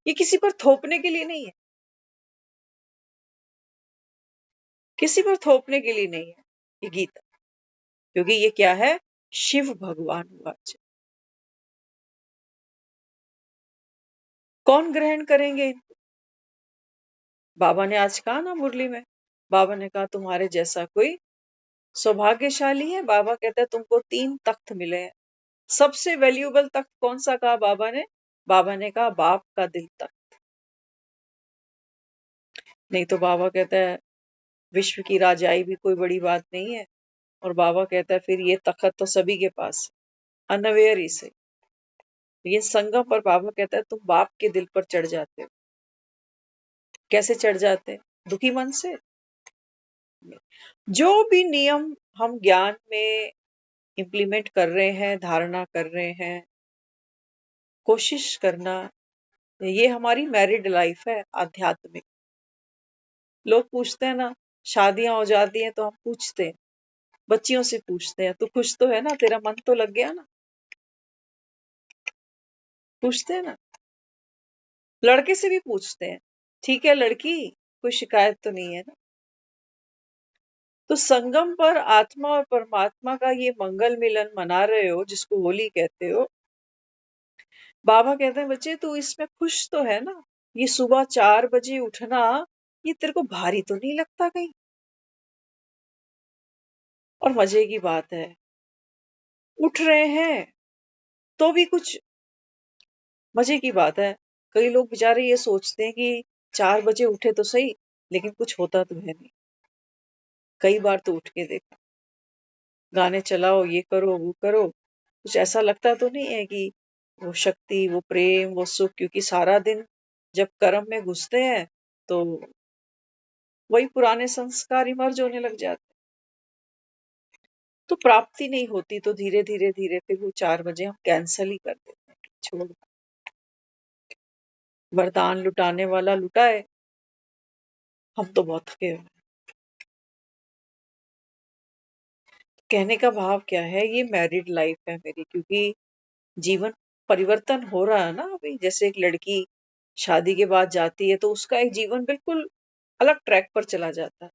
ये किसी पर थोपने के लिए नहीं है, किसी पर थोपने के लिए नहीं है ये गीता। क्योंकि ये क्या है, शिव भगवान वाच। कौन ग्रहण करेंगे। बाबा ने आज कहा ना मुरली में, बाबा ने कहा तुम्हारे जैसा कोई सौभाग्यशाली है। बाबा कहता है तुमको 3 तख्त मिले हैं। सबसे वैल्यूएबल तख्त कौन सा कहा बाबा ने, बाबा ने कहा बाप का दिल तख्त। नहीं तो बाबा कहता है विश्व की राजाई भी कोई बड़ी बात नहीं है। और बाबा कहता है फिर ये तख्त तो सभी के पास है, अनअवेयर ही से। ये संगम पर बाबा कहता है तुम बाप के दिल पर चढ़ जाते हो। कैसे चढ़ जाते हैं, दुखी मन से। जो भी नियम हम ज्ञान में इम्प्लीमेंट कर रहे हैं, धारणा कर रहे हैं, कोशिश करना, ये हमारी मैरिड लाइफ है आध्यात्मिक। लोग पूछते हैं ना, शादियां हो जाती हैं तो हम पूछते हैं, बच्चियों से पूछते हैं तू खुश तो है ना, तेरा मन तो लग गया ना, पूछते हैं ना। लड़के से भी पूछते हैं, ठीक है लड़की, कोई शिकायत तो नहीं है ना। तो संगम पर आत्मा और परमात्मा का ये मंगल मिलन मना रहे हो, जिसको होली कहते हो। बाबा कहते हैं बच्चे तू इसमें खुश तो है ना। ये सुबह 4 बजे उठना, ये तेरे को भारी तो नहीं लगता कहीं। और मजे की बात है, उठ रहे हैं तो भी कुछ मजे की बात है। कई लोग बेचारे ये सोचते हैं कि 4 बजे उठे तो सही, लेकिन कुछ होता तो है नहीं। कई बार तो उठ के देखा, गाने चलाओ, ये करो वो करो, कुछ ऐसा लगता तो नहीं है कि वो शक्ति, वो प्रेम, वो सुख। क्योंकि सारा दिन जब कर्म में घुसते हैं तो वही पुराने संस्कार इमर्ज होने लग जाते हैं। तो प्राप्ति नहीं होती, तो धीरे धीरे धीरे फिर वो 4 बजे हम कैंसल ही कर देते हैं, छोड़। वरदान लुटाने वाला लुटाए, हम तो बहुत थके हुए हैं। कहने का भाव क्या है, ये मैरिड लाइफ है मेरी, क्योंकि जीवन परिवर्तन हो रहा है ना अभी। जैसे एक लड़की शादी के बाद जाती है तो उसका एक जीवन बिल्कुल अलग ट्रैक पर चला जाता है।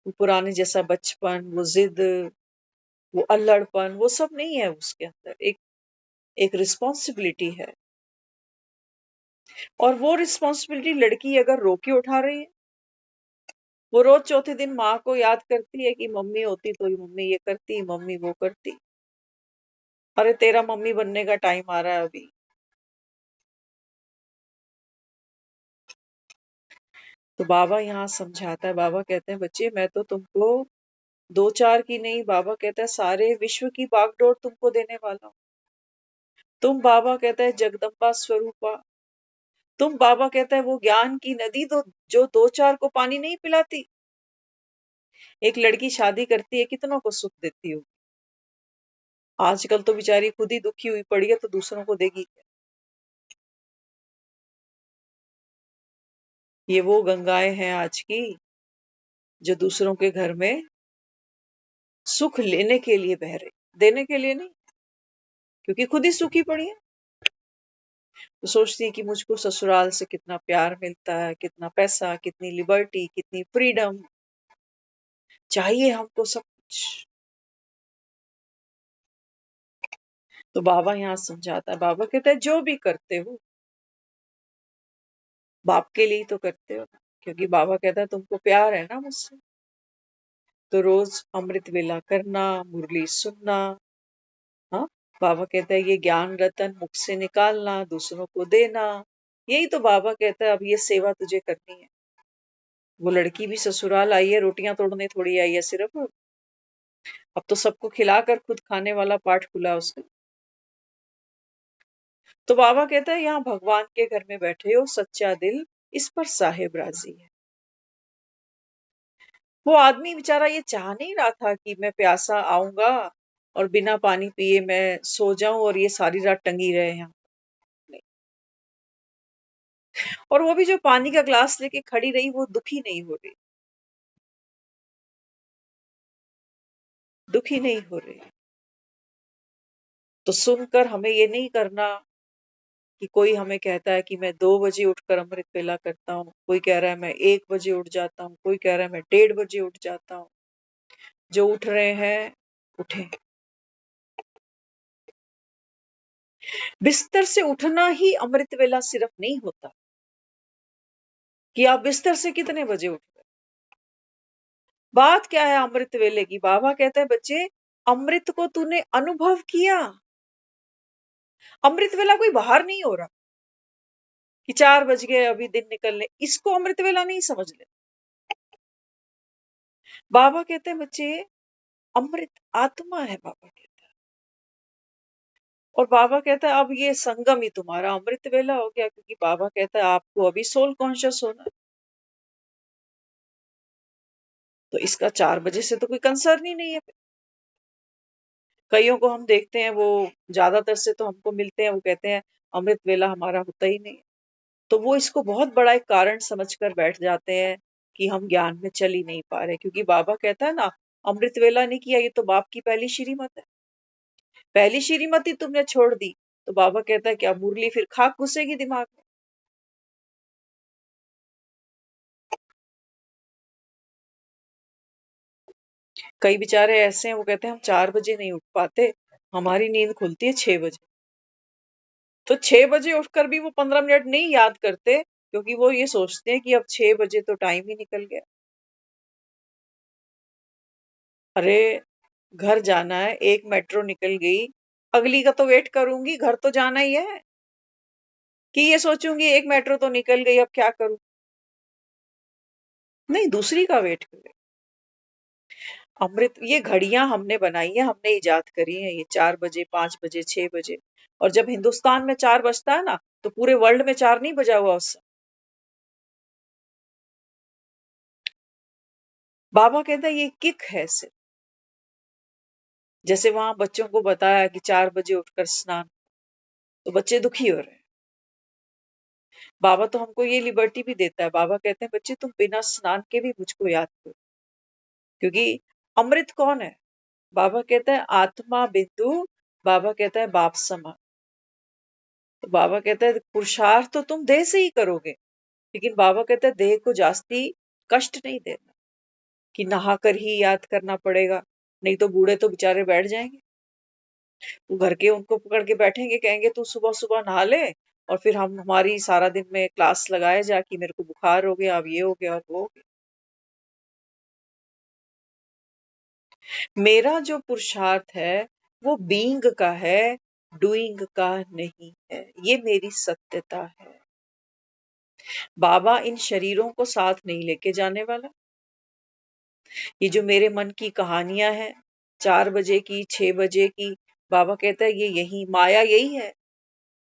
वो पुराने जैसा बचपन, वो जिद, वो अल्लड़पन, वो सब नहीं है उसके अंदर। एक एक रिस्पॉन्सिबिलिटी है। और वो रिस्पॉन्सिबिलिटी लड़की अगर रोके उठा रही है, वो रोज चौथे दिन माँ को याद करती है कि मम्मी होती तो ये मम्मी ये करती, मम्मी वो करती। अरे तेरा मम्मी बनने का टाइम आ रहा है अभी। तो बाबा यहाँ समझाता है, बाबा कहते हैं बच्चे मैं तो तुमको दो चार की नहीं, बाबा कहता है सारे विश्व की बागडोर तुमको देने वाला हूँ। तुम बाबा कहता है जगदम्बा स्वरूपा, तुम बाबा कहता है वो ज्ञान की नदी तो जो दो चार को पानी नहीं पिलाती। एक लड़की शादी करती है कितनों को सुख देती हो, आजकल तो बेचारी खुद ही दुखी हुई पड़ी है तो दूसरों को देगी क्या। ये वो गंगाएं हैं आज की जो दूसरों के घर में सुख लेने के लिए बह रही, देने के लिए नहीं, क्योंकि खुद ही सुखी पड़ी है। तो सोचती है कि मुझको ससुराल से कितना प्यार मिलता है, कितना पैसा, कितनी लिबर्टी, कितनी फ्रीडम, चाहिए हमको सब कुछ। तो बाबा यहाँ समझाता है, बाबा कहता है जो भी करते हो बाप के लिए तो करते हो ना, क्योंकि बाबा कहता है तुमको प्यार है ना मुझसे। तो रोज अमृत वेला करना, मुरली सुनना, हाँ, बाबा कहता है ये ज्ञान रतन मुख से निकालना, दूसरों को देना, यही तो बाबा कहता है अब ये सेवा तुझे करनी है। वो लड़की भी ससुराल आई है रोटियां तोड़ने थोड़ी आई है सिर्फ, अब तो सबको खिलाकर खुद खाने वाला पाठ खुला उसका। तो बाबा कहता है यहाँ भगवान के घर में बैठे हो, सच्चा दिल इस पर साहेब राजी है। वो आदमी बेचारा ये चाह नहीं रहा था कि मैं प्यासा आऊंगा और बिना पानी पिए मैं सो जाऊं और ये सारी रात टंगी रहे यहाँ। नहीं। और वो भी जो पानी का ग्लास लेके खड़ी रही वो दुखी नहीं हो रही, दुखी नहीं हो रही। तो सुनकर हमें ये नहीं करना कि कोई हमें कहता है कि मैं 2 बजे उठकर अमृत वेला करता हूँ, कोई कह रहा है मैं 1 बजे उठ जाता हूँ, कोई कह रहा है मैं 1:30 बजे उठ जाता हूँ। जो उठ रहे हैं उठे। बिस्तर से उठना ही अमृत वेला सिर्फ नहीं होता कि आप बिस्तर से कितने बजे उठ रहे। बात क्या है अमृत वेले की, बाबा कहते हैं बच्चे अमृत को तूने अनुभव किया। अमृत वेला कोई बाहर नहीं हो रहा कि 4 बज गए अभी दिन निकलने, इसको अमृत वेला नहीं समझ ले। बाबा कहते हैं बच्चे अमृत आत्मा है, बाबा कहते हैं। और बाबा कहता है अब ये संगम ही तुम्हारा अमृत वेला हो गया, क्योंकि बाबा कहता है आपको अभी सोल कॉन्शियस होना है। तो इसका 4 बजे से तो कोई कंसर्न ही नहीं है। कईयों को हम देखते हैं वो ज्यादातर से तो हमको मिलते हैं वो कहते हैं अमृत वेला हमारा होता ही नहीं है। तो वो इसको बहुत बड़ा एक कारण समझकर बैठ जाते हैं कि हम ज्ञान में चल ही नहीं पा रहे, क्योंकि बाबा कहता है ना अमृत वेला नहीं किया ये तो बाप की पहली श्रीमत है। पहली श्रीमत ही तुमने छोड़ दी तो बाबा कहता है क्या मुरली फिर खाक घुसेगी दिमाग में। कई बेचारे ऐसे हैं वो कहते हैं हम 4 बजे नहीं उठ पाते, हमारी नींद खुलती है 6 बजे। तो 6 बजे उठकर भी वो 15 मिनट नहीं याद करते, क्योंकि वो ये सोचते हैं कि अब 6 बजे तो टाइम ही निकल गया। अरे घर जाना है, एक मेट्रो निकल गई, अगली का तो वेट करूंगी, घर तो जाना ही है। कि ये सोचूंगी एक मेट्रो तो निकल गई अब क्या करूं, नहीं दूसरी का वेट करें। अमृत ये घड़ियां हमने बनाई है, हमने इजाद करी है, ये 4 बजे 5 बजे 6 बजे। और जब हिंदुस्तान में 4 बजता है ना तो पूरे वर्ल्ड में 4 नहीं बजा हुआ उससे। बाबा कहता है ये किक है सिर्फ। जैसे वहां बच्चों को बताया कि 4 बजे उठकर स्नान, तो बच्चे दुखी हो रहे हैं। बाबा तो हमको ये लिबर्टी भी देता है, बाबा कहते हैं बच्चे तुम बिना स्नान के भी मुझको याद करो, क्योंकि अमृत कौन है। बाबा कहता है आत्मा बिंदु, बाबा कहता है बाप समान। तो बाबा कहता है पुरुषार्थ तो तुम देह से ही करोगे, लेकिन बाबा कहता है देह को जास्ती कष्ट नहीं देना कि नहा कर ही याद करना पड़ेगा, नहीं तो बूढ़े तो बेचारे बैठ जाएंगे। वो घर के उनको पकड़ के बैठेंगे, कहेंगे तू सुबह सुबह नहा ले, और फिर हम हमारी सारा दिन में क्लास लगाए जा कि मेरे को बुखार हो गया, अब ये हो गया, अब वो हो गया। मेरा जो पुरुषार्थ है वो बीइंग का है, डूइंग का नहीं है। ये मेरी सत्यता है। बाबा इन शरीरों को साथ नहीं लेके जाने वाला। ये जो मेरे मन की कहानियां हैं, 4 बजे की, 6 बजे की, बाबा कहता है ये यही माया यही है।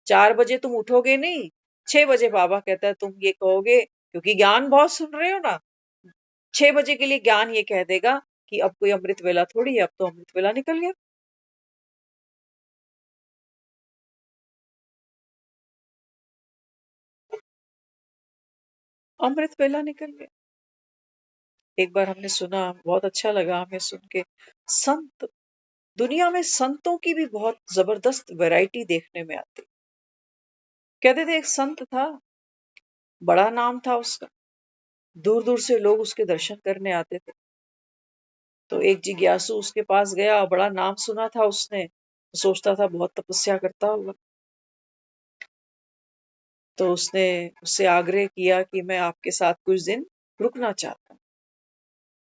4 बजे तुम उठोगे नहीं, 6 बजे बाबा कहता है तुम ये कहोगे, क्योंकि ज्ञान बहुत सुन रहे हो ना। 6 बजे के लिए ज्ञान ये कह देगा कि अब कोई अमृत वेला थोड़ी है, अब तो अमृत वेला निकल गया। अमृत वेला निकल गया। एक बार हमने सुना, बहुत अच्छा लगा हमें सुन के। संत, दुनिया में संतों की भी बहुत जबरदस्त वैरायटी देखने में आती। कहते थे एक संत था, बड़ा नाम था उसका, दूर दूर से लोग उसके दर्शन करने आते थे। तो एक जिज्ञासु उसके पास गया, बड़ा नाम सुना था उसने, तो सोचता था बहुत तपस्या करता होगा। तो उसने उससे आग्रह किया कि मैं आपके साथ कुछ दिन रुकना चाहता हूँ,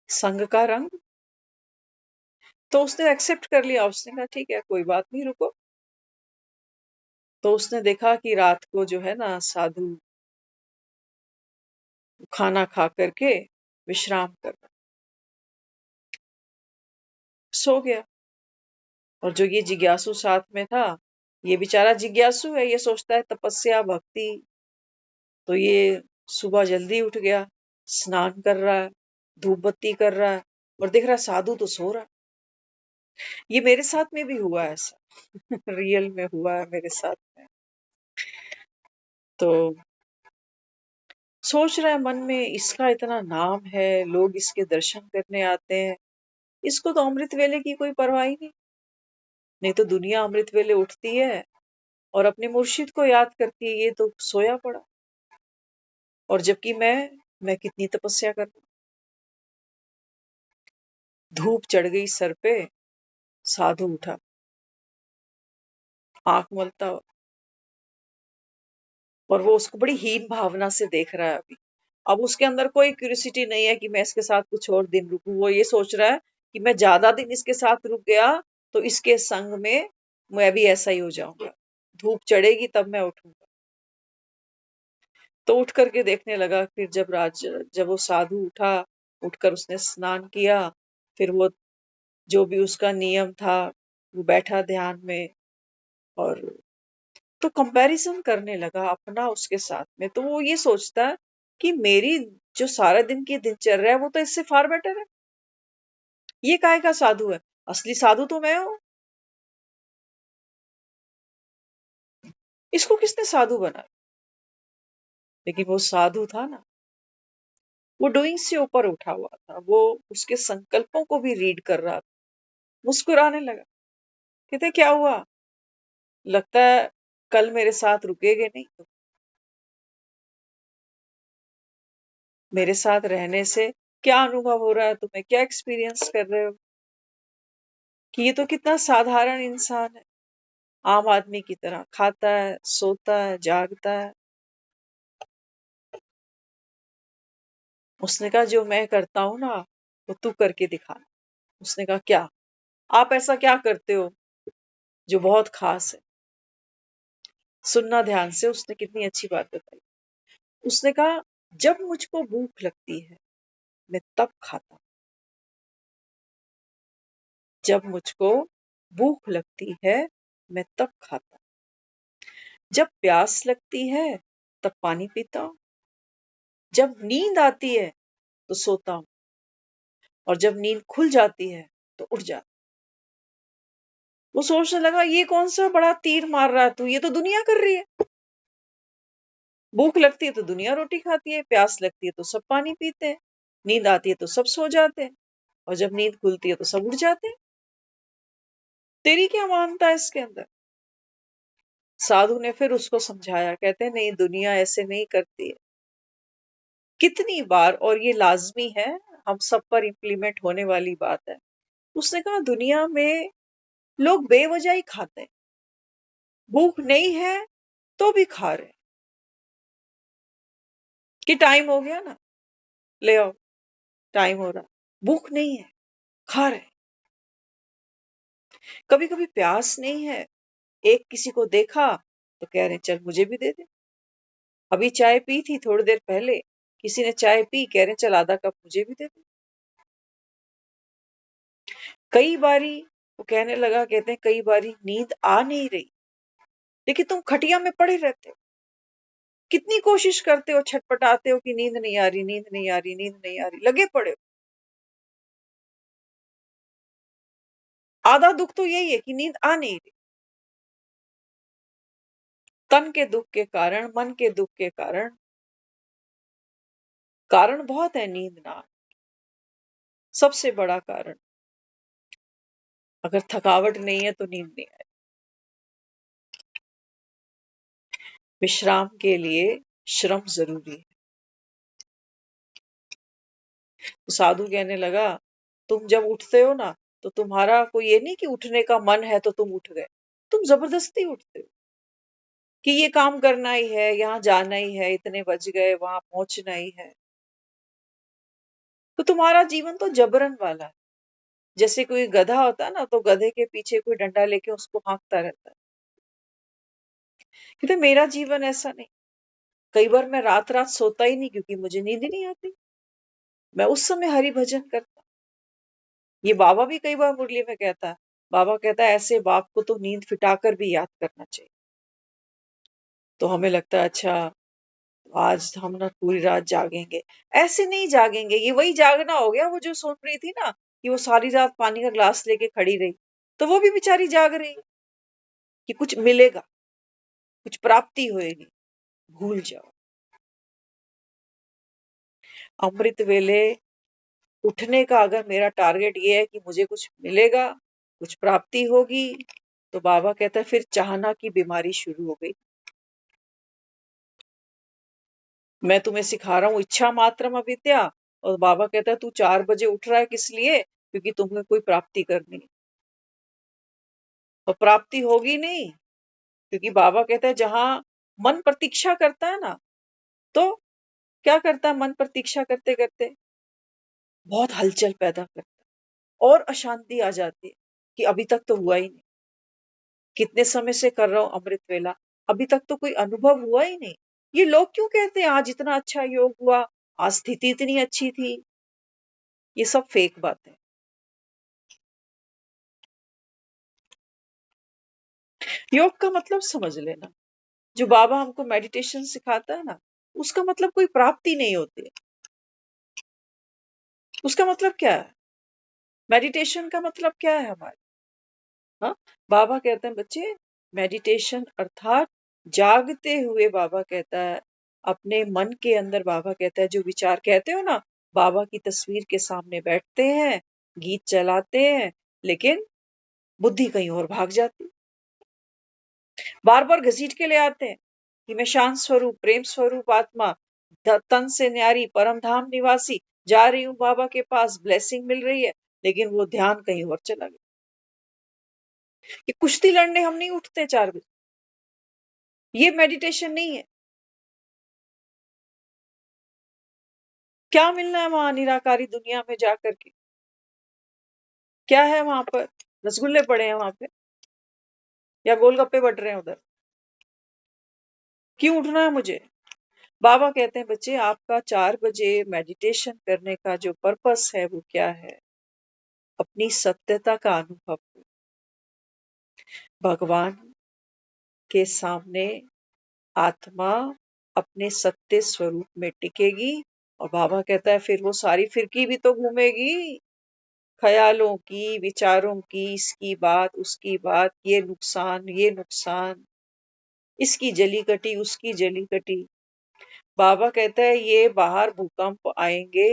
संग का रंग। तो उसने एक्सेप्ट कर लिया, उसने कहा ठीक है कोई बात नहीं, रुको। तो उसने देखा कि रात को जो है ना साधु खाना खा करके विश्राम कर रहा, सो गया। और जो ये जिज्ञासु साथ में था, ये बेचारा जिज्ञासु है, ये सोचता है तपस्या भक्ति। तो ये सुबह जल्दी उठ गया, स्नान कर रहा है, धूप बत्ती कर रहा है, और देख रहा है साधु तो सो रहा है। ये मेरे साथ में भी हुआ है ऐसा रियल में हुआ है मेरे साथ में। तो सोच रहा है मन में, इसका इतना नाम है, लोग इसके दर्शन करने आते हैं, इसको तो अमृत वेले की कोई परवाह ही नहीं। नहीं तो दुनिया अमृत वेले उठती है और अपने मुर्शिद को याद करती है, ये तो सोया पड़ा। और जबकि मैं कितनी तपस्या कर रही। धूप चढ़ गई सर पे, साधु उठा, आंख मलता हुआ, और वो उसको बड़ी हीन भावना से देख रहा है अभी। अब उसके अंदर कोई क्यूरियोसिटी नहीं है कि मैं इसके साथ कुछ और दिन रुकूं। वो ये सोच रहा है कि मैं ज्यादा दिन इसके साथ रुक गया तो इसके संग में मैं भी ऐसा ही हो जाऊंगा। धूप चढ़ेगी तब मैं उठूंगा। तो उठ करके देखने लगा, फिर जब वो साधु उठा, उठकर उसने स्नान किया, फिर वो जो भी उसका नियम था, वो बैठा ध्यान में, और तो कंपैरिजन करने लगा अपना उसके साथ में। तो वो ये सोचता है कि मेरी जो सारा दिन की दिनचर्या है वो तो इससे फार बेटर है। ये काहे का साधु है, असली साधु तो मैं हूं। इसको किसने साधु बनाया? लेकिन वो साधु था ना, वो डूइंग से ऊपर उठा हुआ था, वो उसके संकल्पों को भी रीड कर रहा था। मुस्कुराने लगा, कहते क्या हुआ, लगता है कल मेरे साथ रुकेगे नहीं तो? मेरे साथ रहने से क्या अनुभव हो रहा है तुम्हें, क्या एक्सपीरियंस कर रहे हो कि ये तो कितना साधारण इंसान है, आम आदमी की तरह खाता है, सोता है, जागता है। उसने कहा जो मैं करता हूं ना वो तू करके दिखा। उसने कहा क्या, आप ऐसा क्या करते हो जो बहुत खास है? सुनना ध्यान से, उसने कितनी अच्छी बात बताई। उसने कहा जब मुझको भूख लगती है मैं तब खाता हूं। जब मुझको भूख लगती है मैं तब खाता हूं। जब प्यास लगती है तब पानी पीता हूं। जब नींद आती है तो सोता हूं, और जब नींद खुल जाती है तो उठ जाता। वो सोचने लगा ये कौन सा बड़ा तीर मार रहा है तू, ये तो दुनिया कर रही है। भूख लगती है तो दुनिया रोटी खाती है, प्यास लगती है तो सब पानी पीते हैं, नींद आती है तो सब सो जाते हैं, और जब नींद खुलती है तो सब उठ जाते हैं। तेरी क्या मानता है इसके अंदर? साधु ने फिर उसको समझाया, कहते हैं नहीं दुनिया ऐसे नहीं करती है। कितनी बार, और ये लाजमी है, हम सब पर इम्प्लीमेंट होने वाली बात है। उसने कहा दुनिया में लोग बेवजह ही खाते हैं, भूख नहीं है तो भी खा रहे हैं कि टाइम हो गया ना, ले आओ, टाइम हो रहा, भूख नहीं है, खा रहे। कभी कभी प्यास नहीं है, एक किसी को देखा तो कह रहे चल मुझे भी दे दे। अभी चाय पी थी थोड़ी देर पहले, किसी ने चाय पी, कह रहे चल आधा कप मुझे भी दे दे। कई बारी वो कहने लगा, कहते हैं कई बारी नींद आ नहीं रही, लेकिन तुम खटिया में पड़े रहते हो, कितनी कोशिश करते हो, छटपटाते हो कि नींद नहीं आ रही, नींद नहीं आ रही, नींद नहीं आ रही, लगे पड़े हो। आधा दुख तो यही है कि नींद आ नहीं रही। तन के दुख के कारण, मन के दुख के कारण बहुत है नींद ना आने। सबसे बड़ा कारण, अगर थकावट नहीं है तो नींद नहीं आए। विश्राम के लिए श्रम जरूरी है। तो साधु कहने लगा, तुम जब उठते हो ना, तो तुम्हारा कोई ये नहीं कि उठने का मन है तो तुम उठ गए, तुम जबरदस्ती उठते हो कि ये काम करना ही है, यहाँ जाना ही है, इतने बज गए, वहां पहुंचना ही है। तो तुम्हारा जीवन तो जबरन वाला है। जैसे कोई गधा होता है ना, तो गधे के पीछे कोई डंडा लेके उसको हाँकता रहता है। कहते मेरा जीवन ऐसा नहीं। कई बार मैं रात रात सोता ही नहीं, क्योंकि मुझे नींद ही नहीं आती। मैं उस समय हरि भजन करता। ये बाबा भी कई बार मुरली में कहता है। बाबा कहता है ऐसे बाप को तो नींद फिटाकर भी याद करना चाहिए। तो हमें लगता है अच्छा, आज हम ना पूरी रात जागेंगे। ऐसे नहीं जागेंगे, ये वही जागना हो गया। वो जो सुन रही थी ना कि वो सारी रात पानी का ग्लास लेके खड़ी रही, तो वो भी बेचारी जाग रही कि कुछ मिलेगा, कुछ प्राप्ति होएगी। भूल जाओ। अमृत वेले उठने का अगर मेरा टारगेट ये है कि मुझे कुछ मिलेगा, कुछ प्राप्ति होगी, तो बाबा कहता है फिर चाहना की बीमारी शुरू हो गई। मैं तुम्हें सिखा रहा हूं इच्छा मात्रम अविद्या, और बाबा कहता है तू 4 बजे उठ रहा है किस लिए? क्योंकि तुम्हें कोई प्राप्ति करनी है। और प्राप्ति होगी नहीं, क्योंकि बाबा कहता है जहां मन प्रतीक्षा करता है ना, तो क्या करता है? मन प्रतीक्षा करते करते बहुत हलचल पैदा करता है और अशांति आ जाती है कि अभी तक तो हुआ ही नहीं। कितने समय से कर रहा हूं अमृत वेला, अभी तक तो कोई अनुभव हुआ ही नहीं। ये लोग क्यों कहते हैं आज इतना अच्छा योग हुआ, आज स्थिति इतनी अच्छी थी? ये सब फेक बात है। योग का मतलब समझ लेना। जो बाबा हमको मेडिटेशन सिखाता है ना, उसका मतलब कोई प्राप्ति नहीं होती है। उसका मतलब क्या है? मेडिटेशन का मतलब क्या है हमारे? हाँ, बाबा कहते हैं बच्चे, मेडिटेशन अर्थात जागते हुए, बाबा कहता है अपने मन के अंदर, बाबा कहता है जो विचार, कहते हो ना बाबा की तस्वीर के सामने बैठते हैं, गीत चलाते हैं, लेकिन बुद्धि कहीं और भाग जाती, बार बार घसीट के ले आते हैं कि मैं शांत स्वरूप, प्रेम स्वरूप आत्मा, तन से न्यारी, परम धाम निवासी, जा रही हूँ बाबा के पास, ब्लेसिंग मिल रही है, लेकिन वो ध्यान कहीं और चला गया। कि कुश्ती लड़ने हम नहीं उठते 4 बजे, ये मेडिटेशन नहीं है। क्या मिलना है वहां निराकारी दुनिया में जाकर के? क्या है वहां पर? रसगुल्ले पड़े हैं वहां पे, या गोलगप्पे बट रहे हैं उधर? क्यों उठना है मुझे? बाबा कहते हैं बच्चे, आपका 4 बजे मेडिटेशन करने का जो पर्पस है वो क्या है? अपनी सत्यता का अनुभव हो। भगवान के सामने आत्मा अपने सत्य स्वरूप में टिकेगी, और बाबा कहता है फिर वो सारी फिरकी भी तो घूमेगी, ख्यालों की, विचारों की, इसकी बात, उसकी बात, ये नुकसान, ये नुकसान, इसकी जली कटी, उसकी जली कटी। बाबा कहता है ये बाहर भूकंप आएंगे,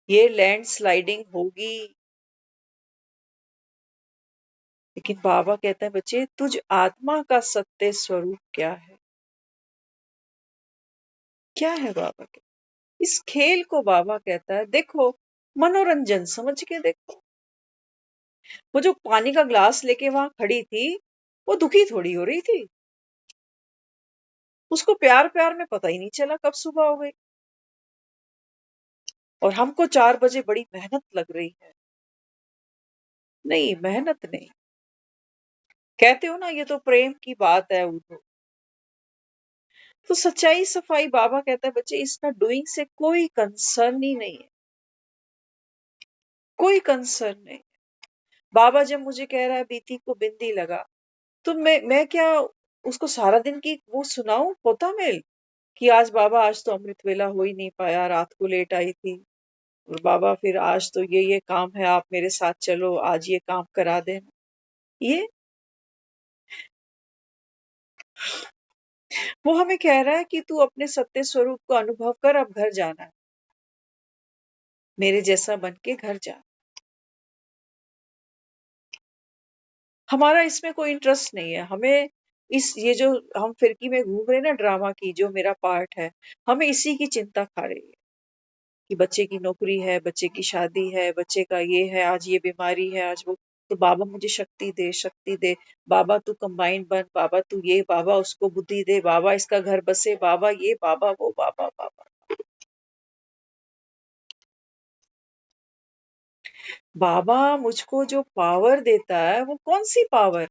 ये लैंड स्लाइडिंग होगी, लेकिन बाबा कहता है बच्चे तुझ आत्मा का सत्य स्वरूप क्या है? क्या है बाबा के? इस खेल को बाबा कहता है देखो, मनोरंजन समझ के देखो। वो जो पानी का ग्लास लेके वहां खड़ी थी, वो दुखी थोड़ी हो रही थी, उसको प्यार प्यार में पता ही नहीं चला कब सुबह हो गई। और हमको 4 बजे बड़ी मेहनत लग रही है, नहीं, मेहनत नहीं। कहते हो ना ये तो प्रेम की बात है वो तो सच्चाई सफाई बाबा कहता है बच्चे इसका डूइंग से कोई कंसर्न ही नहीं है, कोई कंसर्न नहीं। बाबा जब मुझे कह रहा है बीती को बिंदी लगा, तो मैं क्या उसको सारा दिन की वो सुनाऊं पोता मेल कि आज बाबा आज तो अमृत वेला हो ही नहीं पाया, रात को लेट आई थी और बाबा फिर आज तो ये काम है, आप मेरे साथ चलो, आज ये काम करा देना। ये वो हमें कह रहा है कि तू अपने सत्य स्वरूप को अनुभव कर, अब घर जाना है, मेरे जैसा बन के घर जा। हमारा इसमें कोई इंटरेस्ट नहीं है, हमें इस ये जो हम फिरकी में घूम रहे हैं ना ड्रामा की, जो मेरा पार्ट है, हमें इसी की चिंता खा रही है कि बच्चे की नौकरी है, बच्चे की शादी है, बच्चे का ये है, आज ये बीमारी है, आज वो। तो बाबा मुझे शक्ति दे, शक्ति दे। बाबा तू कंबाइन बन, बाबा तू ये, बाबा उसको बुद्धि दे, बाबा इसका घर बसे, बाबा ये, बाबा वो, बाबा बाबा। बाबा मुझको जो पावर देता है वो कौन सी पावर?